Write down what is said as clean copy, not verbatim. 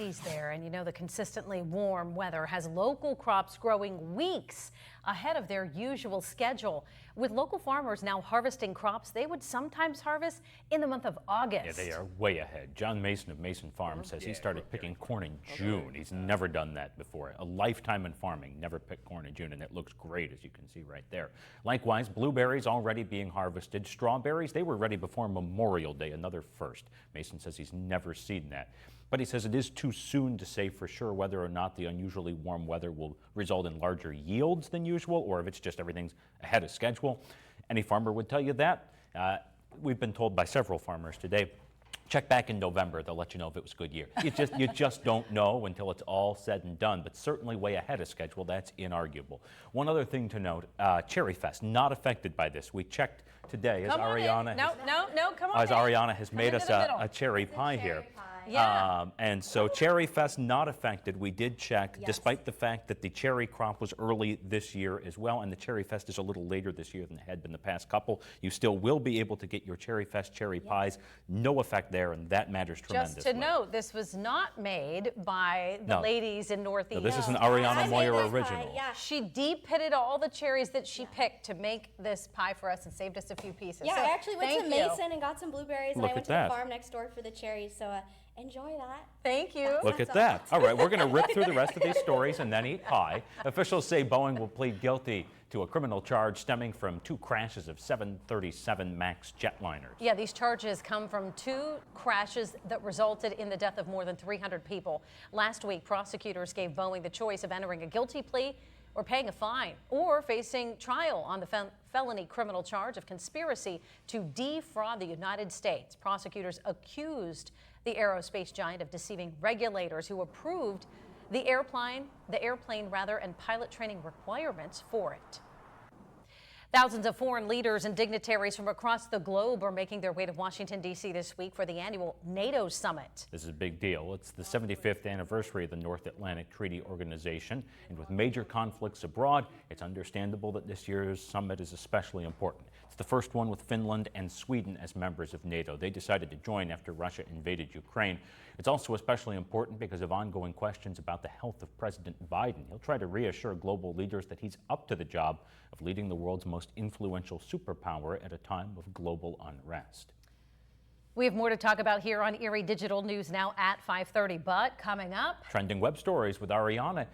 There, and you know the consistently warm weather has local crops growing weeks ahead of their usual schedule. With local farmers now harvesting crops they would sometimes harvest in the month of August. Yeah, they are way ahead. John Mason of Mason Farm says he started picking corn in June. He's never done that before. A lifetime in farming, never picked corn in June, and it looks great, as you can see right there. Likewise, blueberries already being harvested. Strawberries, they were ready before Memorial Day, another first. Mason says he's never seen that. But he says it is too soon to say for sure whether or not the unusually warm weather will result in larger yields than usual, or if it's just everything's ahead of schedule. Any farmer would tell you that. We've been told by several farmers today, check back in November, they'll let you know if it was a good year. You just don't know until it's all said and done, but certainly way ahead of schedule, that's inarguable. One other thing to note, Cherry Fest, not affected by this. We checked today as Ariana has made us a cherry pie here. Yeah. And so Cherry Fest not affected. We did check, despite the fact that the cherry crop was early this year as well, and the Cherry Fest is a little later this year than it had been the past couple. You still will be able to get your Cherry Fest cherry pies. No effect there, and that matters tremendously. Just to note, this was not made by the ladies in Northeast. No, this is an Ariana Moyer original. Yeah. She deep-pitted all the cherries that she picked to make this pie for us and saved us a few pieces. Yeah, so, I actually went to Mason and got some blueberries, and I went to that. the farm next door for the cherries, so enjoy that. Thank you. Look at that. All right, we're going to rip through the rest of these stories and then eat pie. Officials say Boeing will plead guilty to a criminal charge stemming from 2 crashes of 737 MAX jetliners. Yeah, these charges come from 2 crashes that resulted in the death of more than 300 people. Last week, prosecutors gave Boeing the choice of entering a guilty plea or paying a fine or facing trial on the felony criminal charge of conspiracy to defraud the United States. Prosecutors accused the aerospace giant of deceiving regulators who approved the airplane and pilot training requirements for it. Thousands of foreign leaders and dignitaries from across the globe are making their way to Washington, D.C. this week for the annual NATO summit. This is a big deal. It's the 75th anniversary of the North Atlantic Treaty Organization, and with major conflicts abroad, it's understandable that this year's summit is especially important. It's the first one with Finland and Sweden as members of NATO. They decided to join after Russia invaded Ukraine. It's also especially important because of ongoing questions about the health of President Biden. He'll try to reassure global leaders that he's up to the job of leading the world's most influential superpower at a time of global unrest. We have more to talk about here on Erie Digital News now at 5:30, but coming up, trending web stories with Ariana.